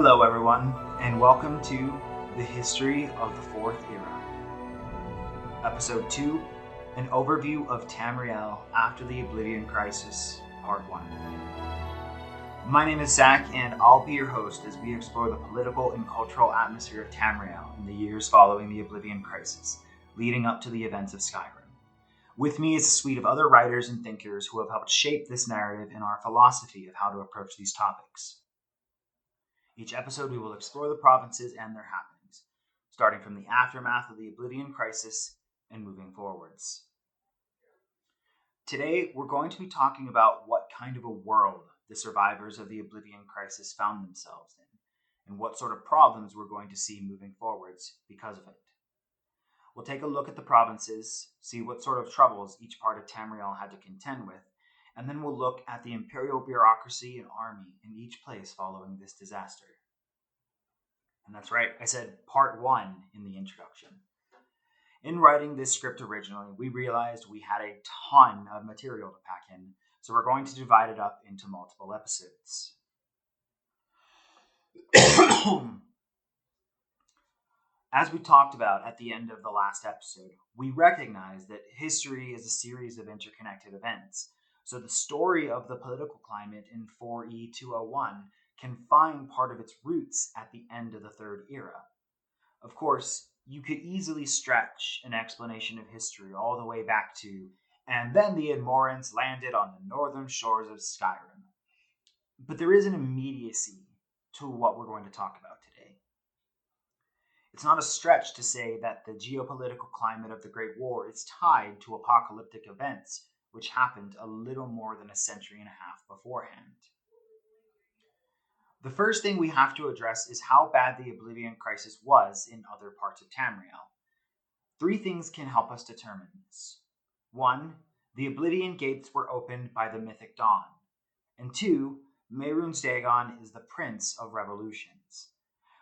Hello everyone, and welcome to The History of the Fourth Era. Episode 2, an overview of Tamriel after the Oblivion Crisis, Part 1. My name is Zach, and I'll be your host as we explore the political and cultural atmosphere of Tamriel in the years following the Oblivion Crisis, leading up to the events of Skyrim. With me is a suite of other writers and thinkers who have helped shape this narrative and our philosophy of how to approach these topics. Each episode we will explore the provinces and their happenings, starting from the aftermath of the Oblivion Crisis and moving forwards. Today we're going to be talking about what kind of a world the survivors of the Oblivion Crisis found themselves in, and what sort of problems we're going to see moving forwards because of it. We'll take a look at the provinces, see what sort of troubles each part of Tamriel had to contend with, and then we'll look at the imperial bureaucracy and army in each place following this disaster. And that's right, I said part 1 in the introduction. In writing this script originally, we realized we had a ton of material to pack in, so we're going to divide it up into multiple episodes. As we talked about at the end of the last episode, we recognize that history is a series of interconnected events. So the story of the political climate in 4E201 can find part of its roots at the end of the Third Era. Of course, you could easily stretch an explanation of history all the way back to, and then the Admorants landed on the northern shores of Skyrim. But there is an immediacy to what we're going to talk about today. It's not a stretch to say that the geopolitical climate of the Great War is tied to apocalyptic events, which happened a little more than a century and a half beforehand. The first thing we have to address is how bad the Oblivion Crisis was in other parts of Tamriel. 3 things can help us determine this. 1, the Oblivion Gates were opened by the Mythic Dawn. And 2, Mehrunes Dagon is the Prince of Revolutions.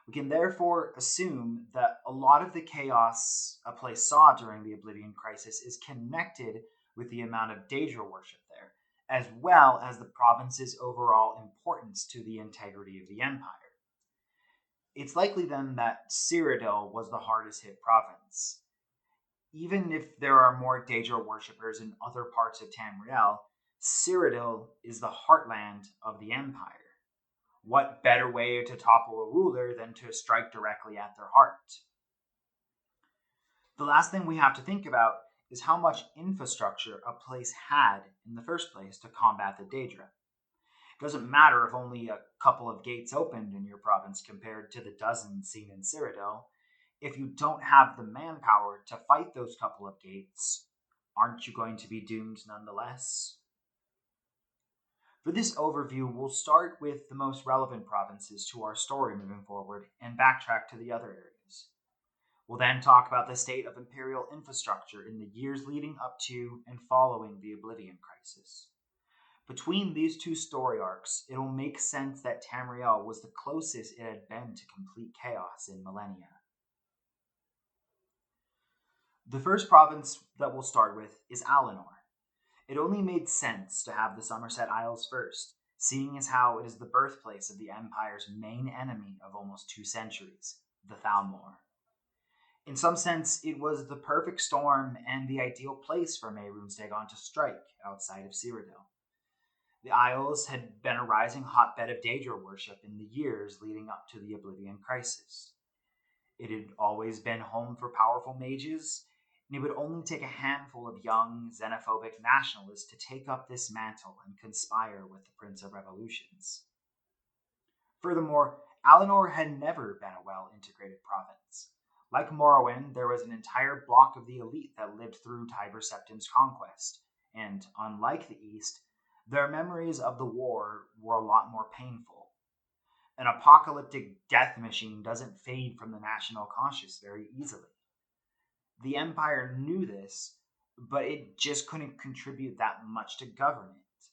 We can therefore assume that a lot of the chaos a place saw during the Oblivion Crisis is connected with the amount of Daedra worship there, as well as the province's overall importance to the integrity of the empire. It's likely then that Cyrodiil was the hardest hit province. Even if there are more Daedra worshippers in other parts of Tamriel, Cyrodiil is the heartland of the empire. What better way to topple a ruler than to strike directly at their heart? The last thing we have to think about is how much infrastructure a place had in the first place to combat the Daedra. It doesn't matter if only a couple of gates opened in your province compared to the dozens seen in Cyrodiil. If you don't have the manpower to fight those couple of gates, aren't you going to be doomed nonetheless? For this overview, we'll start with the most relevant provinces to our story moving forward and backtrack to the other areas. We'll then talk about the state of imperial infrastructure in the years leading up to and following the Oblivion Crisis. Between these 2 story arcs, it'll make sense that Tamriel was the closest it had been to complete chaos in millennia. The first province that we'll start with is Alinor. It only made sense to have the Summerset Isles first, seeing as how it is the birthplace of the Empire's main enemy of almost 2 centuries, the Thalmor. In some sense, it was the perfect storm and the ideal place for Mehrunes Dagon to strike outside of Cyrodiil. The Isles had been a rising hotbed of Daedra worship in the years leading up to the Oblivion Crisis. It had always been home for powerful mages, and it would only take a handful of young, xenophobic nationalists to take up this mantle and conspire with the Prince of Revolutions. Furthermore, Alinor had never been a well-integrated province. Like Morrowind, there was an entire block of the elite that lived through Tiber Septim's conquest, and unlike the East, their memories of the war were a lot more painful. An apocalyptic death machine doesn't fade from the national conscious very easily. The Empire knew this, but it just couldn't contribute that much to govern it.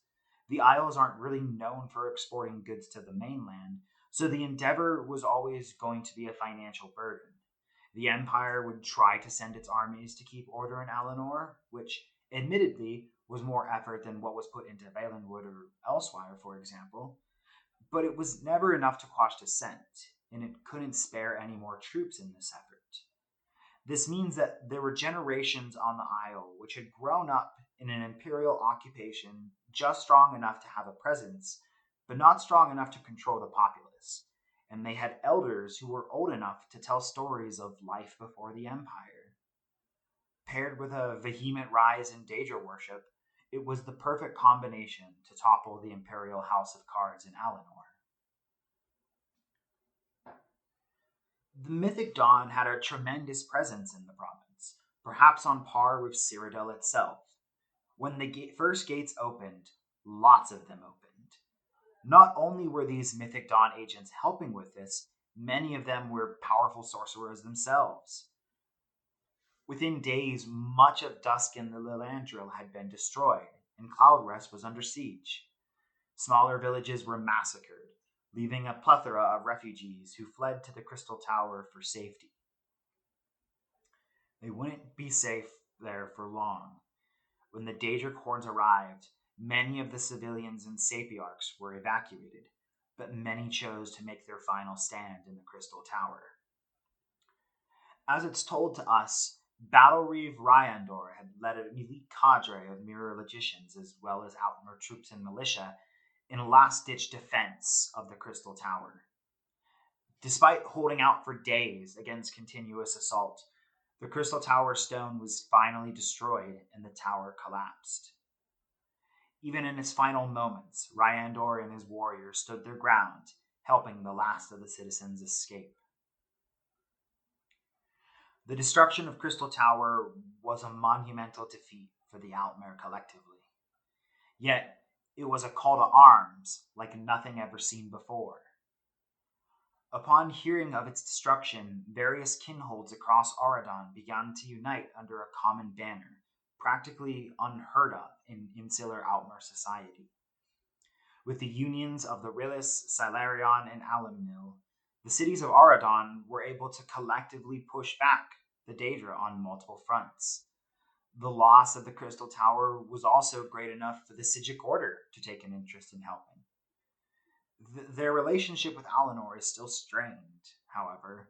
The Isles aren't really known for exporting goods to the mainland, so the endeavor was always going to be a financial burden. The Empire would try to send its armies to keep order in Alinor, which, admittedly, was more effort than what was put into Valenwood or elsewhere, for example. But it was never enough to quash dissent, and it couldn't spare any more troops in this effort. This means that there were generations on the Isle which had grown up in an imperial occupation just strong enough to have a presence, but not strong enough to control the populace, and they had elders who were old enough to tell stories of life before the Empire. Paired with a vehement rise in Daedra worship, it was the perfect combination to topple the Imperial House of Cards in Alinor. The Mythic Dawn had a tremendous presence in the province, perhaps on par with Cyrodiil itself. When the first gates opened, lots of them opened. Not only were these Mythic Dawn agents helping with this, many of them were powerful sorcerers themselves. Within days, much of Dusk and the Lilandril had been destroyed, and Cloudrest was under siege. Smaller villages were massacred, leaving a plethora of refugees who fled to the Crystal Tower for safety. They wouldn't be safe there for long. When the Daedric hordes arrived, many of the civilians and sapiarchs were evacuated, but many chose to make their final stand in the Crystal Tower. As it's told to us, Battlereeve Ryandor had led an elite cadre of mirror logicians as well as Outmer troops and militia in a last-ditch defense of the Crystal Tower. Despite holding out for days against continuous assault, the Crystal Tower stone was finally destroyed and the tower collapsed. Even in its final moments, Ryandor and his warriors stood their ground, helping the last of the citizens escape. The destruction of Crystal Tower was a monumental defeat for the Altmer collectively. Yet, it was a call to arms like nothing ever seen before. Upon hearing of its destruction, various kinholds across Auradon began to unite under a common banner, practically unheard of in insular Altmer society. With the unions of the Rillis, Silarion, and Alimnil, the cities of Auradon were able to collectively push back the Daedra on multiple fronts. The loss of the Crystal Tower was also great enough for the Psijic Order to take an interest in helping. Their relationship with Alinor is still strained, however,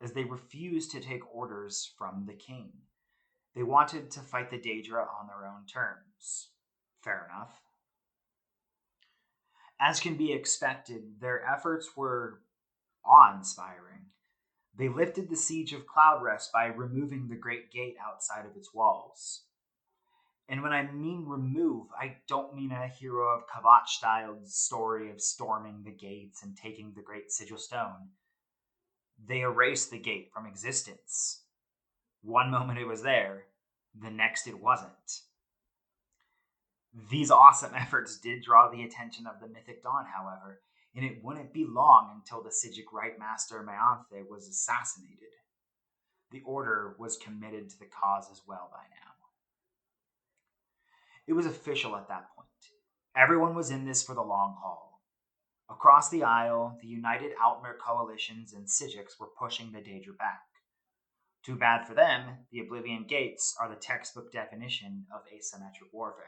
as they refused to take orders from the king. They wanted to fight the Daedra on their own terms. Fair enough. As can be expected, their efforts were awe-inspiring. They lifted the siege of Cloudrest by removing the Great Gate outside of its walls. And when I mean remove, I don't mean a Hero of Kavach-style story of storming the gates and taking the Great Sigil Stone. They erased the gate from existence. One moment it was there, the next it wasn't. These awesome efforts did draw the attention of the Mythic Dawn, however, and it wouldn't be long until the Psijic Rite Master Meanthe was assassinated. The Order was committed to the cause as well by now. It was official at that point. Everyone was in this for the long haul. Across the Isle, the United Altmer coalitions and Psijics were pushing the Daedra back. Too bad for them, the Oblivion Gates are the textbook definition of asymmetric warfare.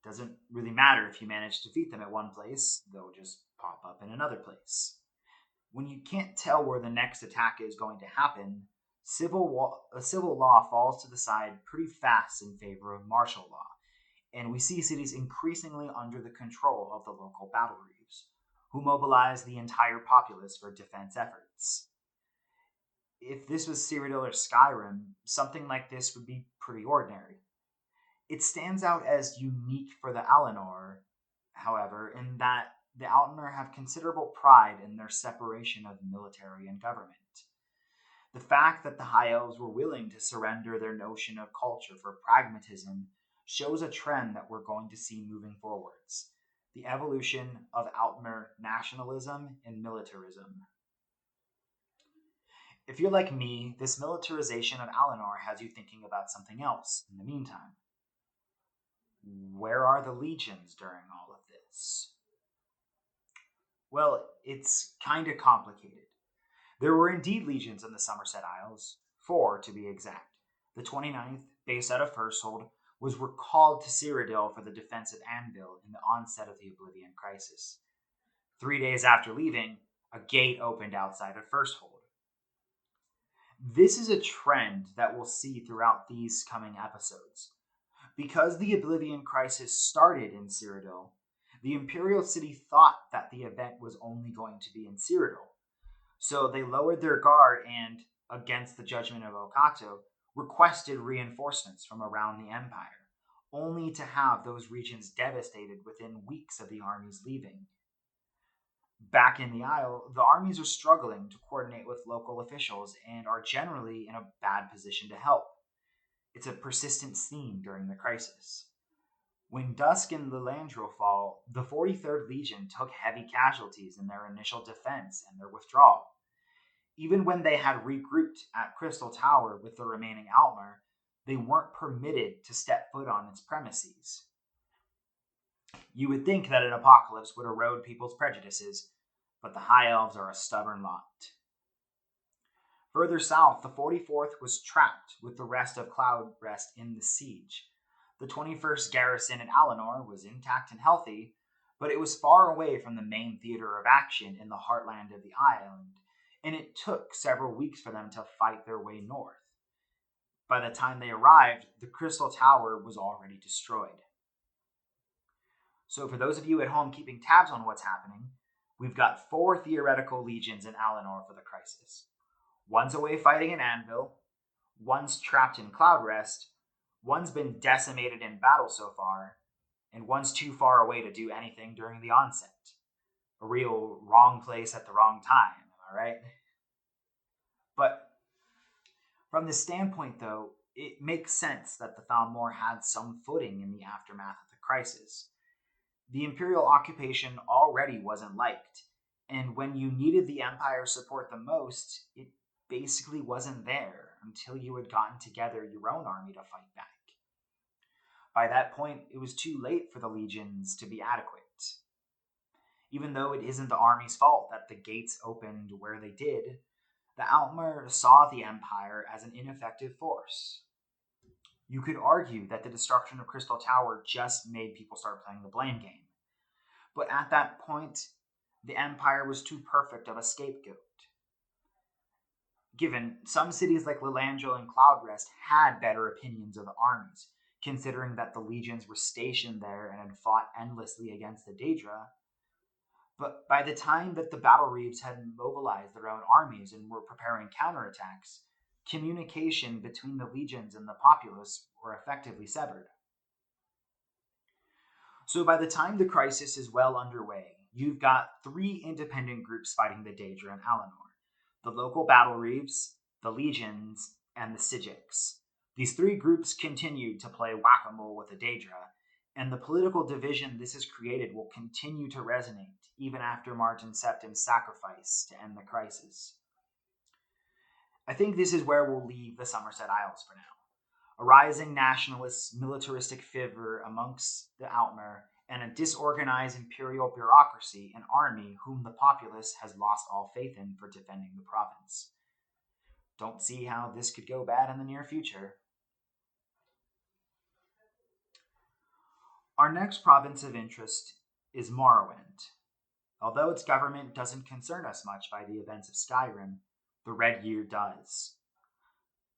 Doesn't really matter if you manage to defeat them at one place, they'll just pop up in another place. When you can't tell where the next attack is going to happen, civil law falls to the side pretty fast in favor of martial law, and we see cities increasingly under the control of the local battle reeves, who mobilize the entire populace for defense efforts. If this was Cyrodiil or Skyrim, something like this would be pretty ordinary. It stands out as unique for the Alinor, however, in that the Altmer have considerable pride in their separation of military and government. The fact that the High Elves were willing to surrender their notion of culture for pragmatism shows a trend that we're going to see moving forwards: the evolution of Altmer nationalism and militarism. If you're like me, this militarization of Alinor has you thinking about something else in the meantime. Where are the legions during all of this? Well, it's kind of complicated. There were indeed legions in the Summerset Isles, 4 to be exact. The 29th, based out of Firsthold, was recalled to Cyrodiil for the defense of Anvil in the onset of the Oblivion Crisis. 3 days after leaving, a gate opened outside of Firsthold. This is a trend that we'll see throughout these coming episodes. Because the Oblivion Crisis started in Cyrodiil, the Imperial City thought that the event was only going to be in Cyrodiil. So they lowered their guard and, against the judgment of Okato, requested reinforcements from around the Empire, only to have those regions devastated within weeks of the armies leaving. Back in the Isle, the armies are struggling to coordinate with local officials and are generally in a bad position to help. It's a persistent theme during the crisis. When dusk and Lilandril fall, the 43rd Legion took heavy casualties in their initial defense and their withdrawal. Even when they had regrouped at Crystal Tower with the remaining Altmer, they weren't permitted to step foot on its premises. You would think that an apocalypse would erode people's prejudices, but the High Elves are a stubborn lot. Further south, the 44th was trapped with the rest of Cloudrest in the siege. The 21st garrison at Alinor was intact and healthy, but it was far away from the main theater of action in the heartland of the island, and it took several weeks for them to fight their way north. By the time they arrived, the Crystal Tower was already destroyed. So for those of you at home keeping tabs on what's happening, we've got 4 theoretical legions in Alinor for the crisis. One's away fighting in Anvil, one's trapped in Cloudrest, one's been decimated in battle so far, and one's too far away to do anything during the onset. A real wrong place at the wrong time, am I right? But from this standpoint, though, it makes sense that the Thalmor had some footing in the aftermath of the crisis. The Imperial occupation already wasn't liked, and when you needed the Empire's support the most, it basically wasn't there until you had gotten together your own army to fight back. By that point, it was too late for the legions to be adequate. Even though it isn't the army's fault that the gates opened where they did, the Altmer saw the Empire as an ineffective force. You could argue that the destruction of Crystal Tower just made people start playing the blame game. But at that point, the Empire was too perfect of a scapegoat. Given some cities like Lilandril and Cloudrest had better opinions of the armies, considering that the legions were stationed there and had fought endlessly against the Daedra. But by the time that the Battle Reeves had mobilized their own armies and were preparing counterattacks, communication between the legions and the populace were effectively severed. So by the time the crisis is well underway, you've got 3 independent groups fighting the Daedra and Alinor. The local Battle Reeves, the Legions, and the Sijiks. These 3 groups continue to play whack-a-mole with the Daedra, and the political division this has created will continue to resonate even after Martin Septim's sacrifice to end the crisis. I think this is where we'll leave the Summerset Isles for now. A rising nationalist, militaristic fervor amongst the Altmer, and a disorganized imperial bureaucracy and army whom the populace has lost all faith in for defending the province. Don't see how this could go bad in the near future. Our next province of interest is Morrowind. Although its government doesn't concern us much by the events of Skyrim, the Red Year does.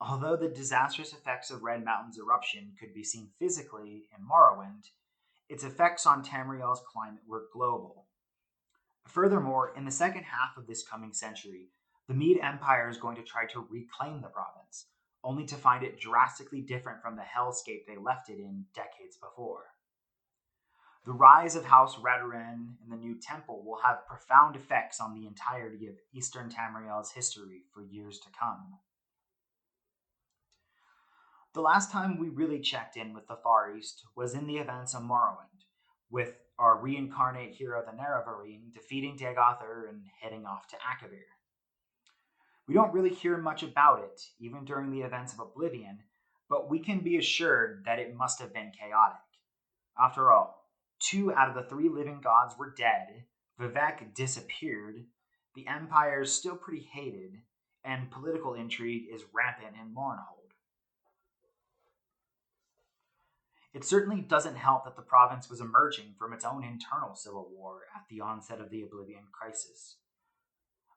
Although the disastrous effects of Red Mountain's eruption could be seen physically in Morrowind, its effects on Tamriel's climate were global. Furthermore, in the second half of this coming century, the Mede Empire is going to try to reclaim the province, only to find it drastically different from the hellscape they left it in decades before. The rise of House Redoran and the new temple will have profound effects on the entirety of Eastern Tamriel's history for years to come. The last time we really checked in with the Far East was in the events of Morrowind, with our reincarnate hero the Nerevarine defeating Dagothar and heading off to Akavir. We don't really hear much about it, even during the events of Oblivion, but we can be assured that it must have been chaotic. After all, 2 out of the 3 living gods were dead, Vivek disappeared, the Empire is still pretty hated, and political intrigue is rampant in Mournhold. It certainly doesn't help that the province was emerging from its own internal civil war at the onset of the Oblivion Crisis.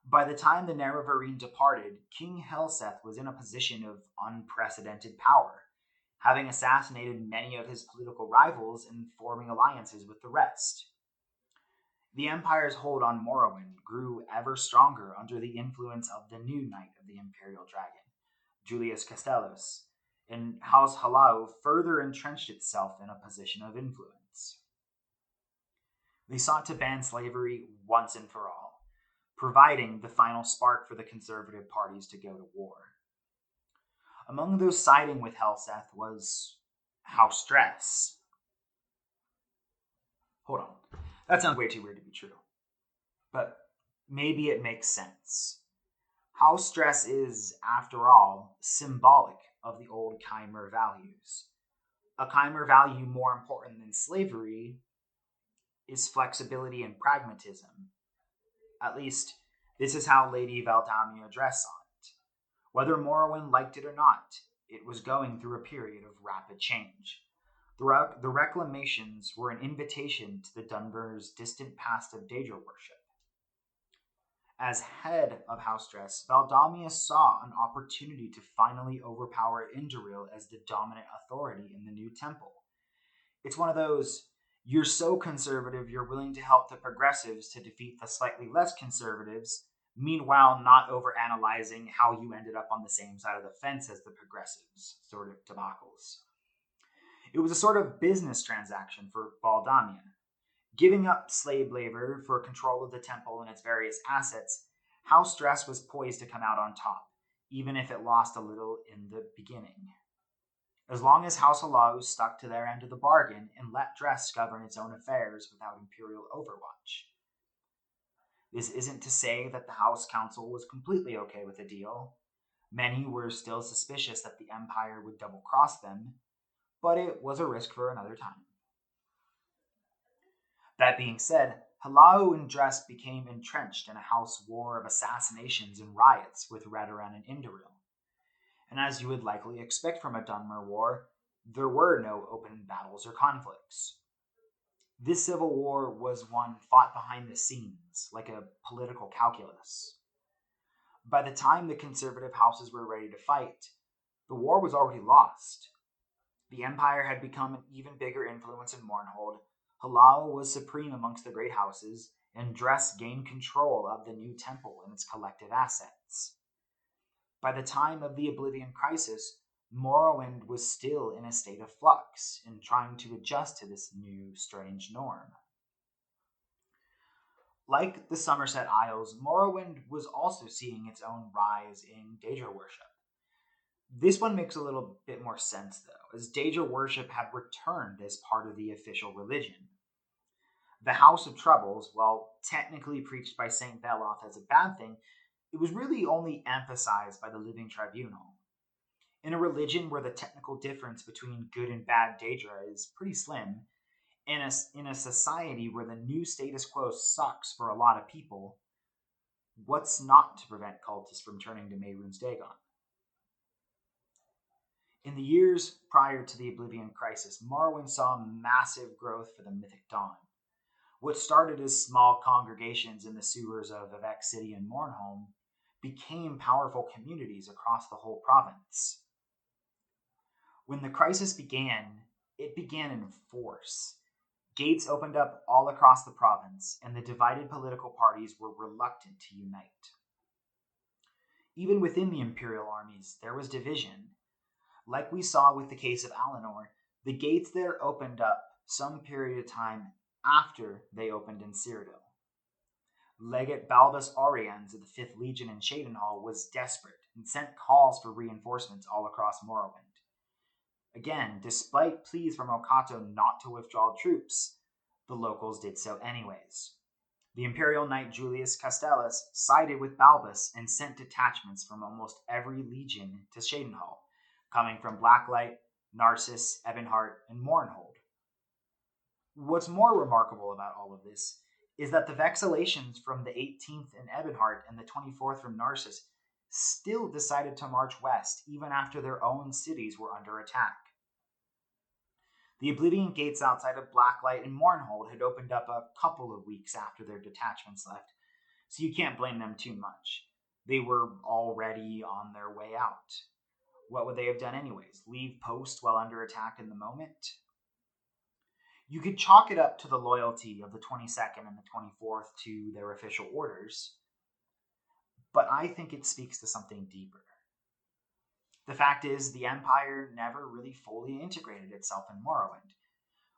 By the time the Nerevarine departed, King Helseth was in a position of unprecedented power, having assassinated many of his political rivals and forming alliances with the rest. The Empire's hold on Morrowind grew ever stronger under the influence of the new Knight of the Imperial Dragon, Julius Castellus, and House Halau further entrenched itself in a position of influence. They sought to ban slavery once and for all, providing the final spark for the conservative parties to go to war. Among those siding with Helseth was House Dress. Hold on. That sounds way too weird to be true. But maybe it makes sense. House Dress is, after all, symbolic of the old Chimer values. A Chimer value more important than slavery is flexibility and pragmatism. At least, this is how Lady Valdamia Dress saw it. Whether Morrowind liked it or not, it was going through a period of rapid change. The reclamations were an invitation to the Dunmer's distant past of Daedra worship. As head of House Dress, Valdamia saw an opportunity to finally overpower Indoril as the dominant authority in the new temple. It's one of those, you're so conservative you're willing to help the progressives to defeat the slightly less conservatives, meanwhile not overanalyzing how you ended up on the same side of the fence as the progressives sort of debacles. It was a sort of business transaction for Valdamia. Giving up slave labor for control of the temple and its various assets, House Dress was poised to come out on top, even if it lost a little in the beginning. As long as House Halau stuck to their end of the bargain and let Dress govern its own affairs without imperial overwatch. This isn't to say that the House Council was completely okay with the deal. Many were still suspicious that the Empire would double-cross them, but it was a risk for another time. That being said, Halau and Dress became entrenched in a house war of assassinations and riots with Redoran and Indoril. And as you would likely expect from a Dunmer war, there were no open battles or conflicts. This civil war was one fought behind the scenes, like a political calculus. By the time the conservative houses were ready to fight, the war was already lost. The Empire had become an even bigger influence in Mournhold. Halau was supreme amongst the great houses, and Dress gained control of the new temple and its collective assets. By the time of the Oblivion Crisis, Morrowind was still in a state of flux and trying to adjust to this new, strange norm. Like the Summerset Isles, Morrowind was also seeing its own rise in Daedra worship. This one makes a little bit more sense, though, as Daedra worship had returned as part of the official religion. The House of Troubles, while technically preached by Saint Beloth as a bad thing, it was really only emphasized by the Living Tribunal. In a religion where the technical difference between good and bad Daedra is pretty slim, in a society where the new status quo sucks for a lot of people, what's not to prevent cultists from turning to Mehrunes Dagon? In the years prior to the Oblivion Crisis, Morrowind saw massive growth for the Mythic Dawn. What started as small congregations in the sewers of Vivec City and Mournholm became powerful communities across the whole province. When the crisis began, it began in force. Gates opened up all across the province, and the divided political parties were reluctant to unite. Even within the Imperial armies, there was division. Like we saw with the case of Alinor, the gates there opened up some period of time after they opened in Cyrodiil. Legate Balbus Oriens of the 5th Legion in Cheydinhal was desperate and sent calls for reinforcements all across Morrowind. Again, despite pleas from Okato not to withdraw troops, the locals did so anyways. The Imperial Knight Julius Castellus sided with Balbus and sent detachments from almost every legion to Cheydinhal, coming from Blacklight, Narcissus, Ebonheart, and Mournhold. What's more remarkable about all of this is that the Vexallations from the 18th in Ebonheart and the 24th from Narcissus still decided to march west even after their own cities were under attack. The Oblivion gates outside of Blacklight and Mournhold had opened up a couple of weeks after their detachments left, so you can't blame them too much. They were already on their way out. What would they have done anyways? Leave post while under attack in the moment? You could chalk it up to the loyalty of the 22nd and the 24th to their official orders, but I think it speaks to something deeper. The fact is, the Empire never really fully integrated itself in Morrowind,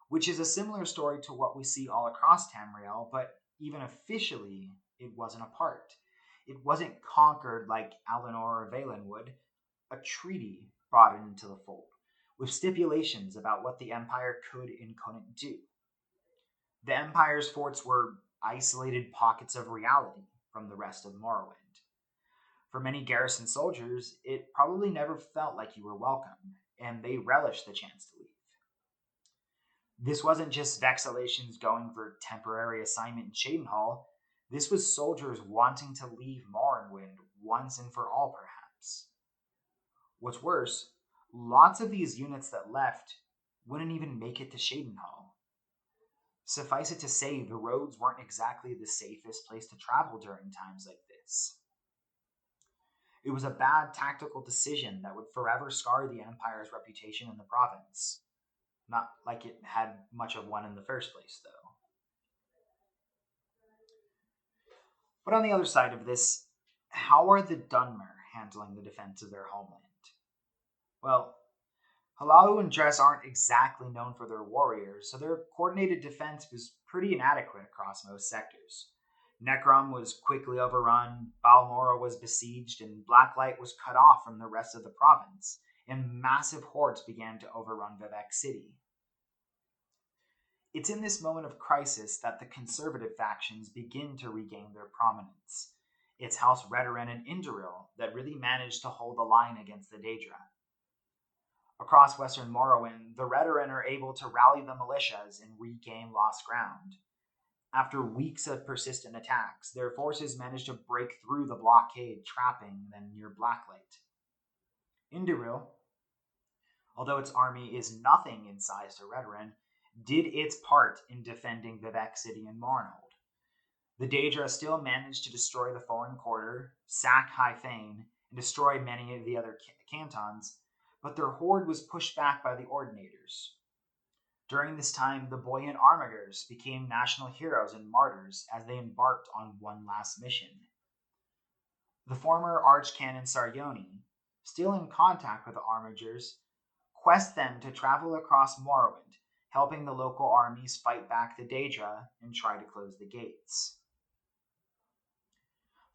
which is a similar story to what we see all across Tamriel, but even officially, it wasn't a part. It wasn't conquered like Alinor or Valen would. A treaty brought it into the fold, with stipulations about what the Empire could and couldn't do. The Empire's forts were isolated pockets of reality from the rest of Morrowind. For many garrison soldiers, it probably never felt like you were welcome, and they relished the chance to leave. This wasn't just Vexalations going for temporary assignment in Shadenhall. This was soldiers wanting to leave Morrowind once and for all, perhaps. What's worse, lots of these units that left wouldn't even make it to Shadenhall. Suffice it to say, the roads weren't exactly the safest place to travel during times like this. It was a bad tactical decision that would forever scar the Empire's reputation in the province. Not like it had much of one in the first place, though. But on the other side of this, how are the Dunmer handling the defense of their homeland? Well, Halau and Dress aren't exactly known for their warriors, so their coordinated defense was pretty inadequate across most sectors. Necrom was quickly overrun, Balmora was besieged, and Blacklight was cut off from the rest of the province, and massive hordes began to overrun Vivec City. It's in this moment of crisis that the conservative factions begin to regain their prominence. It's House Redoran and Indoril that really managed to hold the line against the Daedra. Across western Morrowind, the Redoran are able to rally the militias and regain lost ground. After weeks of persistent attacks, their forces managed to break through the blockade, trapping them near Blacklight. Indoril, although its army is nothing in size to Redoran, did its part in defending Vivec City and Mournhold. The Daedra still managed to destroy the Foreign Quarter, sack High Fane, and destroy many of the other cantons, but their horde was pushed back by the Ordinators. During this time, the Buoyant Armigers became national heroes and martyrs as they embarked on one last mission. The former Archcanon Sarjoni, still in contact with the Armigers, quest them to travel across Morrowind, helping the local armies fight back the Daedra and try to close the gates.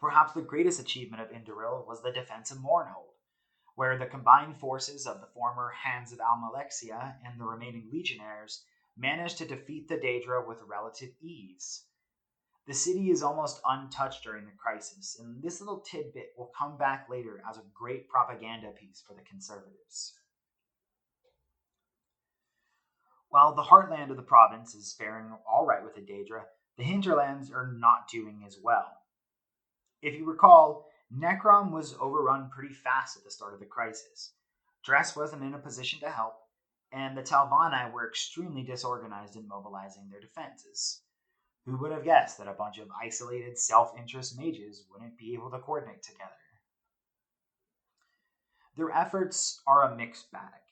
Perhaps the greatest achievement of Indoril was the defense of Mournhold, where the combined forces of the former Hands of Almalexia and the remaining legionnaires managed to defeat the Daedra with relative ease. The city is almost untouched during the crisis, and this little tidbit will come back later as a great propaganda piece for the conservatives. While the heartland of the province is faring alright with the Daedra, the hinterlands are not doing as well. If you recall, Necrom was overrun pretty fast at the start of the crisis. Dress wasn't in a position to help, and the Talvani were extremely disorganized in mobilizing their defenses. Who would have guessed that a bunch of isolated self-interest mages wouldn't be able to coordinate together? Their efforts are a mixed bag,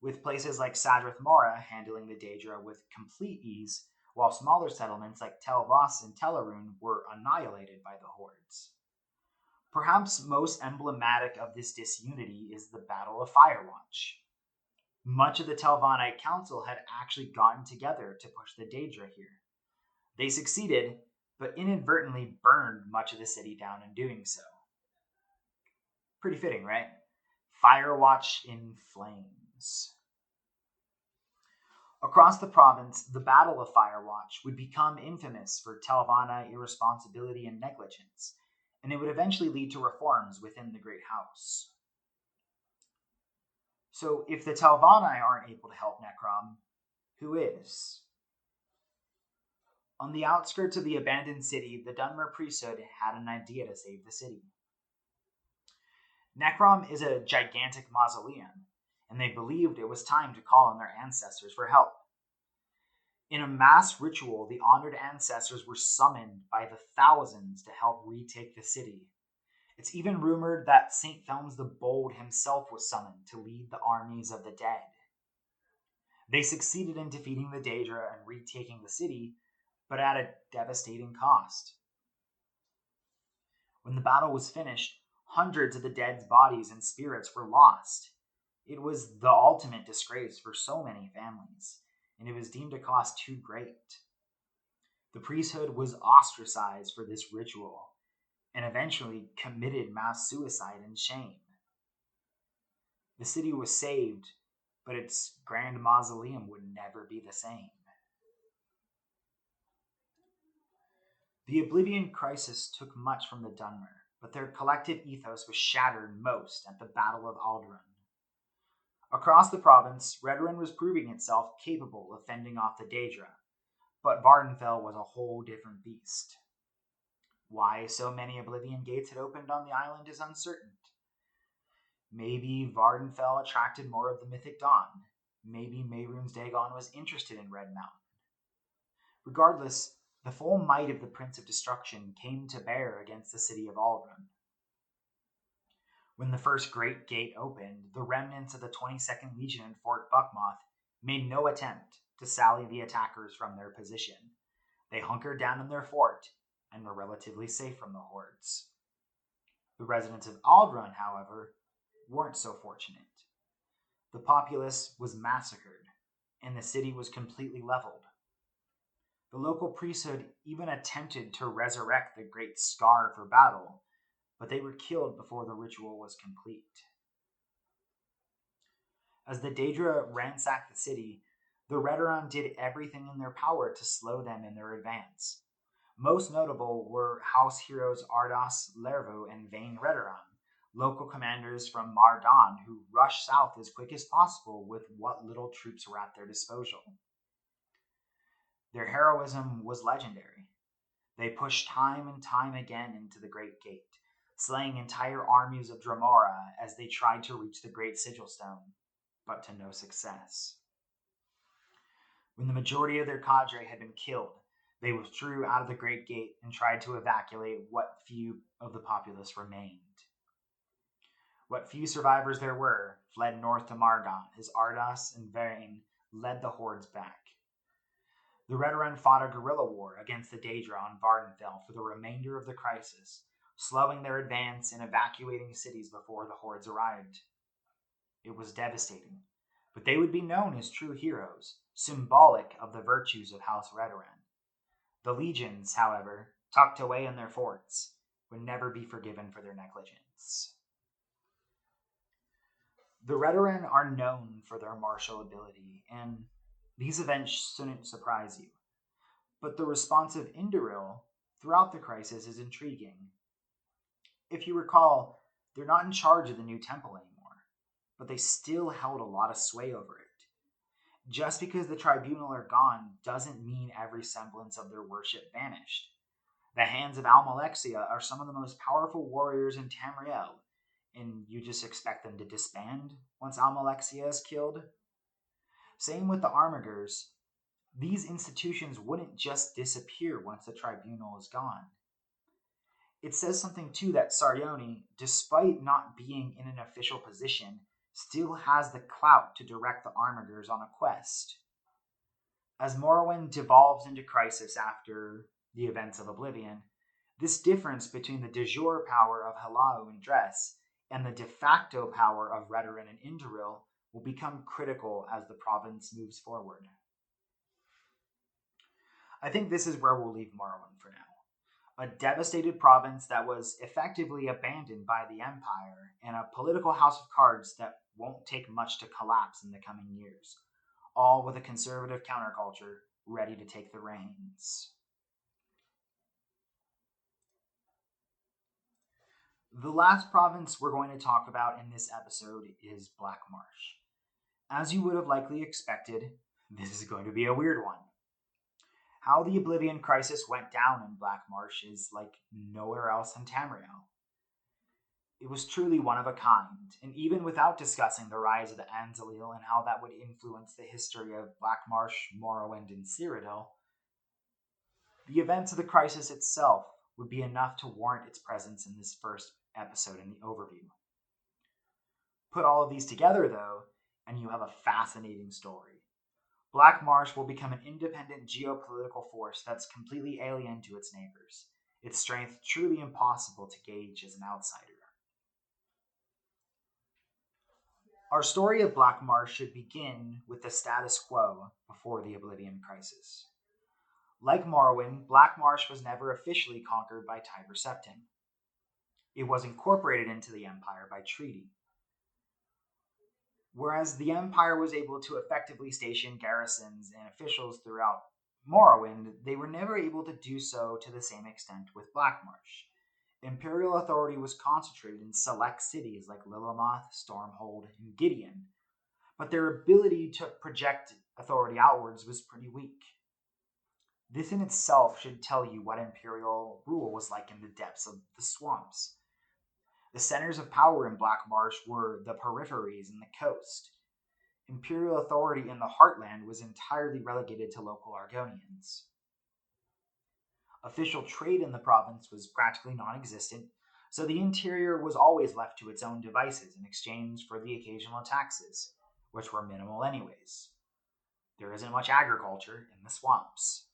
with places like Sadrith Mora handling the Daedra with complete ease, while smaller settlements like Tel Voss and Telarune were annihilated by the hordes. Perhaps most emblematic of this disunity is the Battle of Firewatch. Much of the Telvanite Council had actually gotten together to push the Daedra here. They succeeded, but inadvertently burned much of the city down in doing so. Pretty fitting, right? Firewatch in flames. Across the province, the Battle of Firewatch would become infamous for Telvanni irresponsibility and negligence, and it would eventually lead to reforms within the Great House. So if the Telvanni aren't able to help Necrom, who is? On the outskirts of the abandoned city, the Dunmer priesthood had an idea to save the city. Necrom is a gigantic mausoleum, and they believed it was time to call on their ancestors for help. In a mass ritual, the honored ancestors were summoned by the thousands to help retake the city. It's even rumored that St. Thelmes the Bold himself was summoned to lead the armies of the dead. They succeeded in defeating the Daedra and retaking the city, but at a devastating cost. When the battle was finished, hundreds of the dead's bodies and spirits were lost. It was the ultimate disgrace for so many families, and it was deemed a cost too great. The priesthood was ostracized for this ritual, and eventually committed mass suicide in shame. The city was saved, but its grand mausoleum would never be the same. The Oblivion Crisis took much from the Dunmer, but their collective ethos was shattered most at the Battle of Ald'ruhn. Across the province, Redoran was proving itself capable of fending off the Daedra, but Vvardenfell was a whole different beast. Why so many Oblivion gates had opened on the island is uncertain. Maybe Vvardenfell attracted more of the Mythic Dawn. Maybe Mehrunes Dagon was interested in Red Mountain. Regardless, the full might of the Prince of Destruction came to bear against the city of Ald'ruhn. When the first Great Gate opened, the remnants of the 22nd Legion in Fort Buckmoth made no attempt to sally the attackers from their position. They hunkered down in their fort and were relatively safe from the hordes. The residents of Ald'ruhn, however, weren't so fortunate. The populace was massacred, and the city was completely leveled. The local priesthood even attempted to resurrect the Great Scar for battle, but they were killed before the ritual was complete. As the Daedra ransacked the city, the Redoran did everything in their power to slow them in their advance. Most notable were house heroes Ardas, Lervo, and Vayne Redoran, local commanders from Mardan who rushed south as quick as possible with what little troops were at their disposal. Their heroism was legendary. They pushed time and time again into the Great Gate, slaying entire armies of Dremora as they tried to reach the Great Sigil Stone, but to no success. When the majority of their cadre had been killed, they withdrew out of the Great Gate and tried to evacuate what few of the populace remained. What few survivors there were fled north to Mardan as Ardas and Vayne led the hordes back. The Redoran fought a guerrilla war against the Daedra on Vvardenfell for the remainder of the crisis, slowing their advance and evacuating cities before the hordes arrived. It was devastating, but they would be known as true heroes, symbolic of the virtues of House Redoran. The legions, however, tucked away in their forts, would never be forgiven for their negligence. The Redoran are known for their martial ability, and these events shouldn't surprise you. But the response of Indoril throughout the crisis is intriguing. If you recall, they're not in charge of the new temple anymore, but they still held a lot of sway over it. Just because the tribunal are gone doesn't mean every semblance of their worship vanished. The Hands of Almalexia are some of the most powerful warriors in Tamriel, and you just expect them to disband once Almalexia is killed? Same with the Armigers. These institutions wouldn't just disappear once the tribunal is gone. It says something too that Sarjoni, despite not being in an official position, still has the clout to direct the Armigers on a quest. As Morrowind devolves into Crisis after the events of Oblivion, this difference between the de jure power of Halau and Dress and the de facto power of Redoran and Indoril will become critical as the province moves forward. I think this is where we'll leave Morrowind for now. A devastated province that was effectively abandoned by the Empire, and a political house of cards that won't take much to collapse in the coming years, all with a conservative counterculture ready to take the reins. The last province we're going to talk about in this episode is Black Marsh. As you would have likely expected, this is going to be a weird one. How the Oblivion Crisis went down in Black Marsh is like nowhere else in Tamriel. It was truly one of a kind, and even without discussing the rise of the Anzalil and how that would influence the history of Black Marsh, Morrowind, and Cyrodiil, the events of the crisis itself would be enough to warrant its presence in this first episode in the overview. Put all of these together, though, and you have a fascinating story. Black Marsh will become an independent geopolitical force that's completely alien to its neighbors, its strength truly impossible to gauge as an outsider. Our story of Black Marsh should begin with the status quo before the Oblivion Crisis. Like Morrowind, Black Marsh was never officially conquered by Tiber Septim. It was incorporated into the Empire by treaty. Whereas the Empire was able to effectively station garrisons and officials throughout Morrowind, they were never able to do so to the same extent with Black Marsh. Imperial authority was concentrated in select cities like Lillemoth, Stormhold, and Gideon, but their ability to project authority outwards was pretty weak. This in itself should tell you what Imperial rule was like in the depths of the swamps. The centers of power in Black Marsh were the peripheries and the coast. Imperial authority in the heartland was entirely relegated to local Argonians. Official trade in the province was practically non-existent, so the interior was always left to its own devices in exchange for the occasional taxes, which were minimal anyways. There isn't much agriculture in the swamps.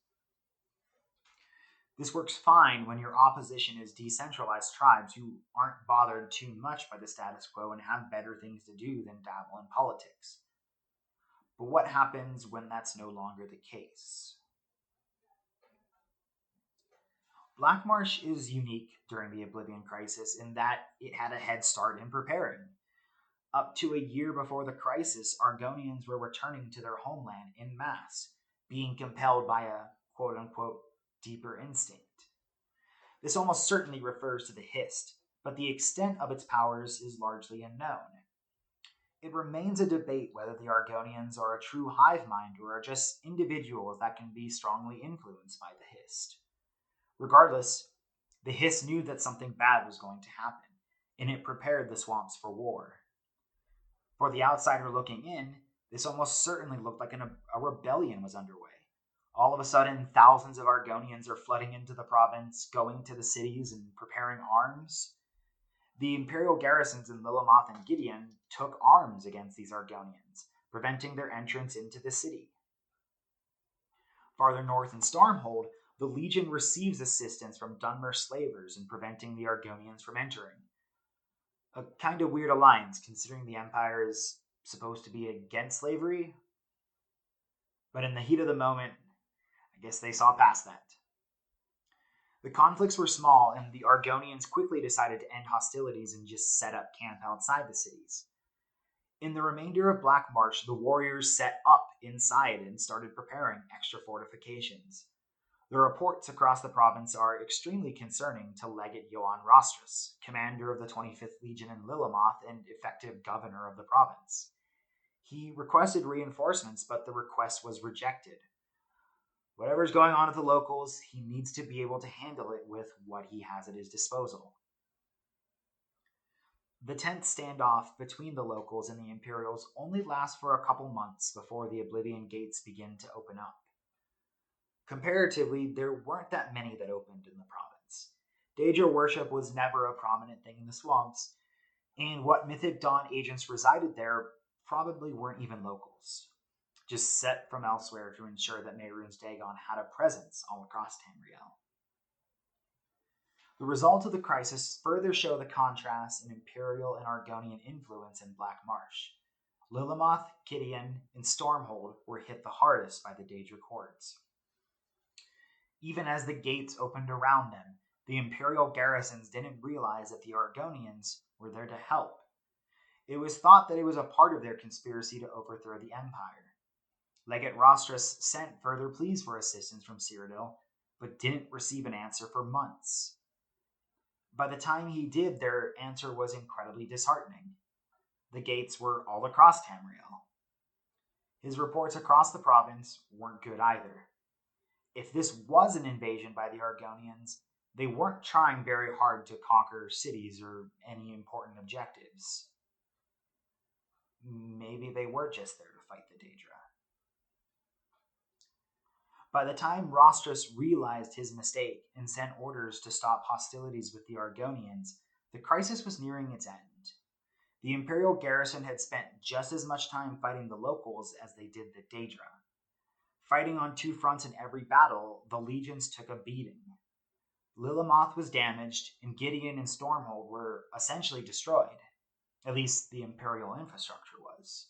This works fine when your opposition is decentralized tribes who aren't bothered too much by the status quo and have better things to do than dabble in politics. But what happens when that's no longer the case? Black Marsh is unique during the Oblivion Crisis in that it had a head start in preparing. Up to a year before the crisis, Argonians were returning to their homeland en masse, being compelled by a quote-unquote deeper instinct. This almost certainly refers to the Hist, but the extent of its powers is largely unknown. It remains a debate whether the Argonians are a true hive mind or are just individuals that can be strongly influenced by the Hist. Regardless, the Hist knew that something bad was going to happen, and it prepared the swamps for war. For the outsider looking in, this almost certainly looked like a rebellion was underway. All of a sudden, thousands of Argonians are flooding into the province, going to the cities and preparing arms. The Imperial garrisons in Lillemoth and Gideon took arms against these Argonians, preventing their entrance into the city. Farther north in Stormhold, the Legion receives assistance from Dunmer slavers in preventing the Argonians from entering. A kind of weird alliance, considering the Empire is supposed to be against slavery. But in the heat of the moment, I guess they saw past that. The conflicts were small, and the Argonians quickly decided to end hostilities and just set up camp outside the cities. In the remainder of Black Marsh, the warriors set up inside and started preparing extra fortifications. The reports across the province are extremely concerning to Legate Johann Rostris, commander of the 25th Legion in Lillemoth and effective governor of the province. He requested reinforcements, but the request was rejected. Whatever's going on at the locals, he needs to be able to handle it with what he has at his disposal. The tense standoff between the locals and the Imperials only lasts for a couple months before the Oblivion Gates begin to open up. Comparatively, there weren't that many that opened in the province. Daedra worship was never a prominent thing in the swamps, and what Mythic Dawn agents resided there probably weren't even locals, just set from elsewhere to ensure that Mehrunes Dagon had a presence all across Tamriel. The results of the crisis further show the contrast in Imperial and Argonian influence in Black Marsh. Lillemoth, Gideon, and Stormhold were hit the hardest by the Daedra hordes. Even as the gates opened around them, the Imperial garrisons didn't realize that the Argonians were there to help. It was thought that it was a part of their conspiracy to overthrow the Empire. Legate Rostris sent further pleas for assistance from Cyrodiil, but didn't receive an answer for months. By the time he did, their answer was incredibly disheartening. The gates were all across Tamriel. His reports across the province weren't good either. If this was an invasion by the Argonians, They weren't trying very hard to conquer cities or any important objectives. Maybe they were just there to fight the Daedra. By the time Rostrus realized his mistake and sent orders to stop hostilities with the Argonians, the crisis was nearing its end. The Imperial garrison had spent just as much time fighting the locals as they did the Daedra. Fighting on two fronts in every battle, the legions took a beating. Lillemoth was damaged, and Gideon and Stormhold were essentially destroyed. At least the Imperial infrastructure was.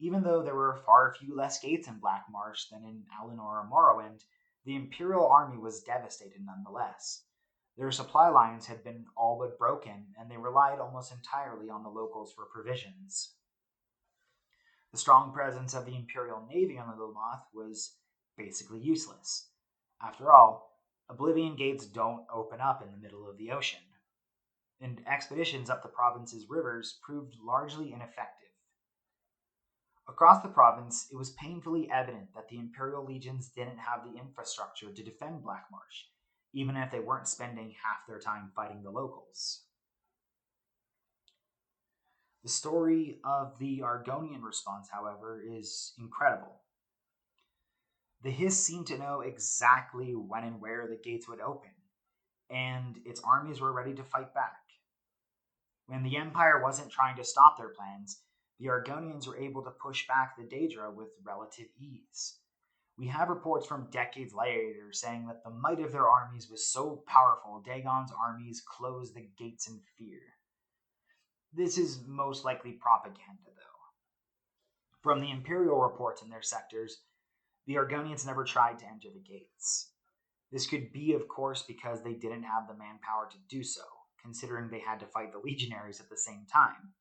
Even though there were far few less gates in Black Marsh than in Alinor or Morrowind, the Imperial army was devastated nonetheless. Their supply lines had been all but broken, and they relied almost entirely on the locals for provisions. The strong presence of the Imperial Navy on the Lillemoth was basically useless. After all, Oblivion gates don't open up in the middle of the ocean, and expeditions up the province's rivers proved largely ineffective. Across the province, it was painfully evident that the Imperial legions didn't have the infrastructure to defend Black Marsh, even if they weren't spending half their time fighting the locals. The story of the Argonian response, however, is incredible. The Hiss seemed to know exactly when and where the gates would open, and its armies were ready to fight back. When the Empire wasn't trying to stop their plans, the Argonians were able to push back the Daedra with relative ease. We have reports from decades later saying that the might of their armies was so powerful, Dagon's armies closed the gates in fear. This is most likely propaganda, though. From the Imperial reports in their sectors, the Argonians never tried to enter the gates. This could be, of course, because they didn't have the manpower to do so, considering they had to fight the legionaries at the same time.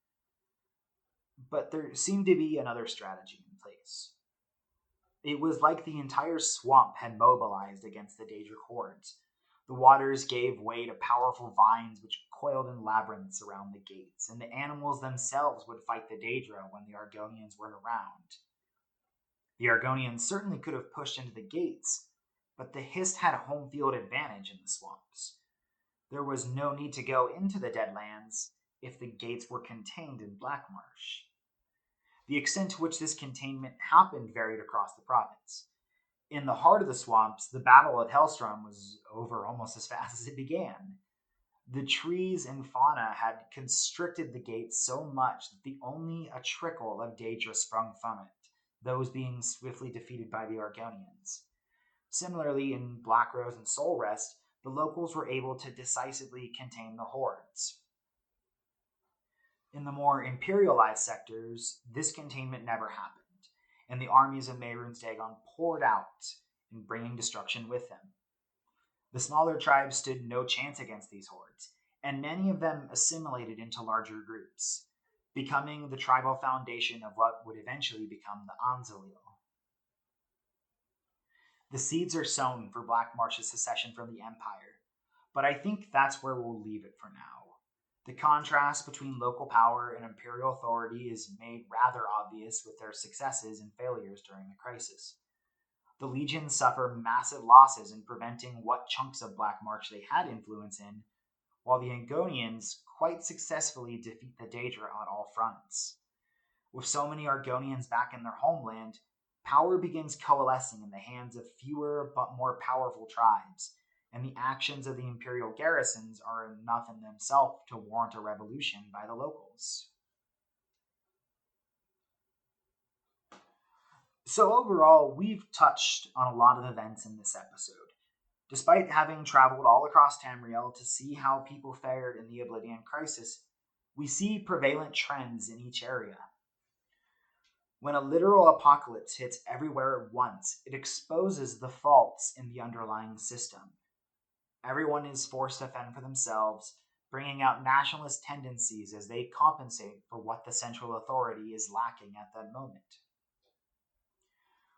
But there seemed to be another strategy in place. It was like the entire swamp had mobilized against the Daedric hordes. The waters gave way to powerful vines which coiled in labyrinths around the gates, and the animals themselves would fight the Daedra when the Argonians weren't around. The Argonians certainly could have pushed into the gates, but the Hist had a home field advantage in the swamps. There was no need to go into the Deadlands if the gates were contained in Black Marsh. The extent to which this containment happened varied across the province. In the heart of the swamps, the Battle of Hellstrom was over almost as fast as it began. The trees and fauna had constricted the gates so much that only a trickle of Daedra sprung from it, those being swiftly defeated by the Argonians. Similarly, in Blackrose and Soule Rest, the locals were able to decisively contain the hordes. In the more imperialized sectors, this containment never happened, and the armies of Mehrunes Dagon poured out, and bringing destruction with them. The smaller tribes stood no chance against these hordes, and many of them assimilated into larger groups, becoming the tribal foundation of what would eventually become the Anzalil. The seeds are sown for Black Marsh's secession from the Empire, but I think that's where we'll leave it for now. The contrast between local power and imperial authority is made rather obvious with their successes and failures during the crisis. The legions suffer massive losses in preventing what chunks of Black Marsh they had influence in, while the Argonians quite successfully defeat the Daedra on all fronts. With so many Argonians back in their homeland, power begins coalescing in the hands of fewer but more powerful tribes, and the actions of the Imperial garrisons are enough in themselves to warrant a revolution by the locals. So overall, we've touched on a lot of events in this episode. Despite having traveled all across Tamriel to see how people fared in the Oblivion Crisis, we see prevalent trends in each area. When a literal apocalypse hits everywhere at once, it exposes the faults in the underlying system. Everyone is forced to fend for themselves, bringing out nationalist tendencies as they compensate for what the central authority is lacking at that moment.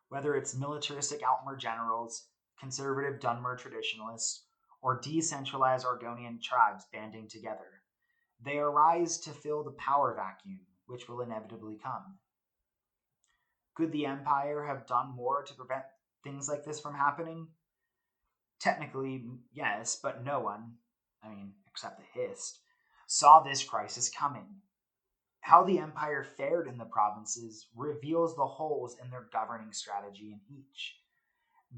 Whether it's militaristic Altmer generals, conservative Dunmer traditionalists, or decentralized Argonian tribes banding together, they arise to fill the power vacuum which will inevitably come. Could the Empire have done more to prevent things like this from happening? Technically, yes, but no one, except the Hist, saw this crisis coming. How the Empire fared in the provinces reveals the holes in their governing strategy in each.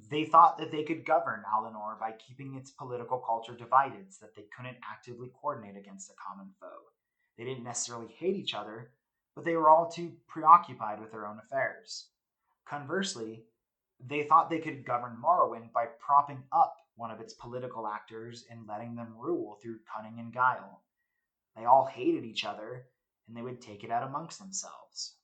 They thought that they could govern Alinor by keeping its political culture divided so that they couldn't actively coordinate against a common foe. They didn't necessarily hate each other, but they were all too preoccupied with their own affairs. Conversely, they thought they could govern Morrowind by propping up one of its political actors and letting them rule through cunning and guile. They all hated each other, and they would take it out amongst themselves.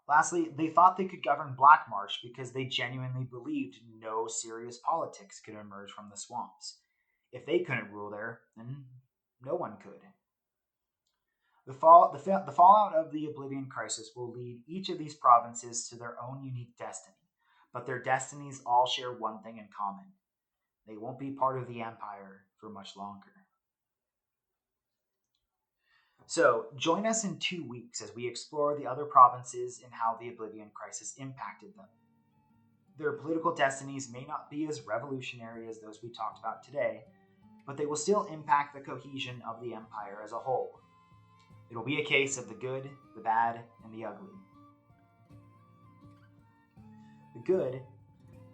Lastly, they thought they could govern Black Marsh because they genuinely believed no serious politics could emerge from the swamps. If they couldn't rule there, then no one could. The fallout of the Oblivion Crisis will lead each of these provinces to their own unique destiny, but their destinies all share one thing in common. They won't be part of the Empire for much longer. So, join us in 2 weeks as we explore the other provinces and how the Oblivion Crisis impacted them. Their political destinies may not be as revolutionary as those we talked about today, but they will still impact the cohesion of the Empire as a whole. It'll be a case of the good, the bad, and the ugly. The good,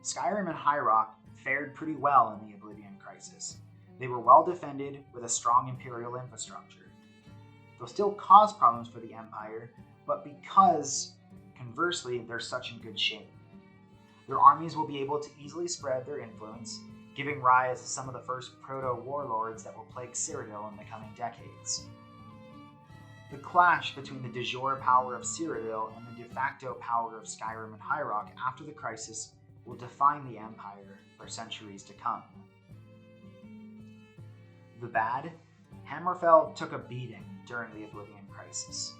Skyrim and High Rock fared pretty well in the Oblivion Crisis. They were well defended with a strong Imperial infrastructure. They'll still cause problems for the Empire, but because, conversely, they're such in good shape. Their armies will be able to easily spread their influence, giving rise to some of the first proto-warlords that will plague Cyrodiil in the coming decades. The clash between the de jure power of Cyrodiil and the de facto power of Skyrim and High Rock after the Crisis will define the Empire for centuries to come. The bad, Hammerfell took a beating during the Oblivion Crisis.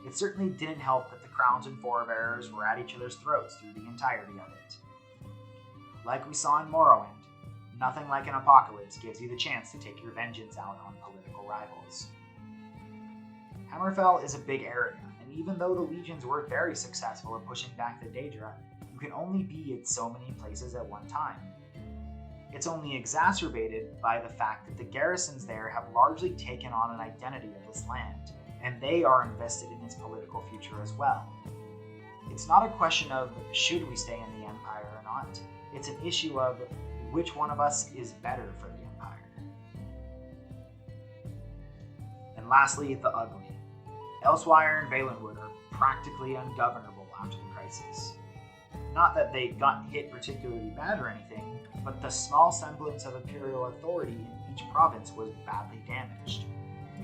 It certainly didn't help that the Crowns and Forebearers were at each other's throats through the entirety of it. Like we saw in Morrowind, nothing like an apocalypse gives you the chance to take your vengeance out on political rivals. Hammerfell is a big area, and even though the legions were very successful at pushing back the Daedra, you can only be at so many places at one time. It's only exacerbated by the fact that the garrisons there have largely taken on an identity of this land, and they are invested in its political future as well. It's not a question of should we stay in the Empire or not, it's an issue of which one of us is better for the Empire. And lastly, the ugly. Elsewire and Valenwood are practically ungovernable after the Crisis. Not that they got hit particularly bad or anything, but the small semblance of imperial authority in each province was badly damaged.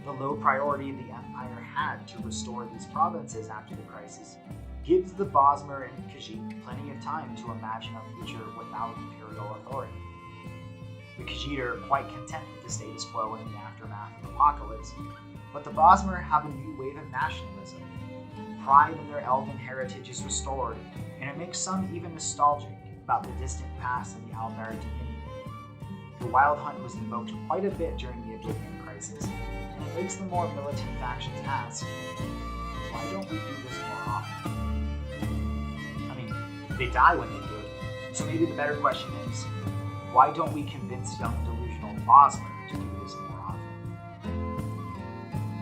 The low priority the Empire had to restore these provinces after the Crisis gives the Bosmer and Khajiit plenty of time to imagine a future without imperial authority. The Khajiit are quite content with the status quo in the aftermath of the apocalypse, but the Bosmer have a new wave of nationalism. Pride in their elven heritage is restored, and it makes some even nostalgic about the distant past and the Alvar dominion. The Wild Hunt was invoked quite a bit during the Oblivion Crisis, and it makes the more militant factions ask, why don't we do this more often? They die when they do it, so maybe the better question is, why don't we convince young delusional Bosmer to do this more often?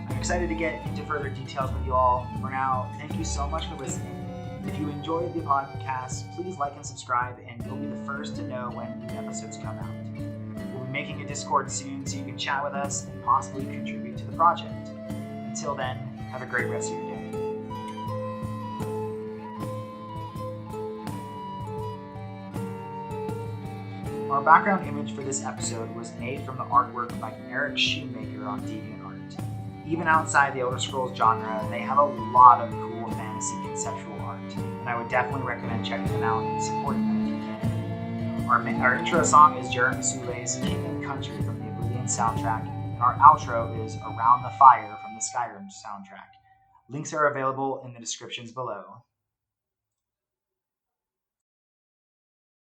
I'm excited to get into further details with you all. For now, thank you so much for listening. If you enjoyed the podcast, please like and subscribe, and you'll be the first to know when new episodes come out. We'll be making a Discord soon so you can chat with us and possibly contribute to the project. Until then, have a great rest of your day. Our background image for this episode was made from the artwork by Erikshoemaker on Deviantart. Even outside the Elder Scrolls genre, they have a lot of cool fantasy conceptual art, and I would definitely recommend checking them out and supporting them if you can. Our intro song is Jeremy Soule's King and Country from the Oblivion soundtrack, and our outro is Around the Fire from the Skyrim soundtrack. Links are available in the descriptions below.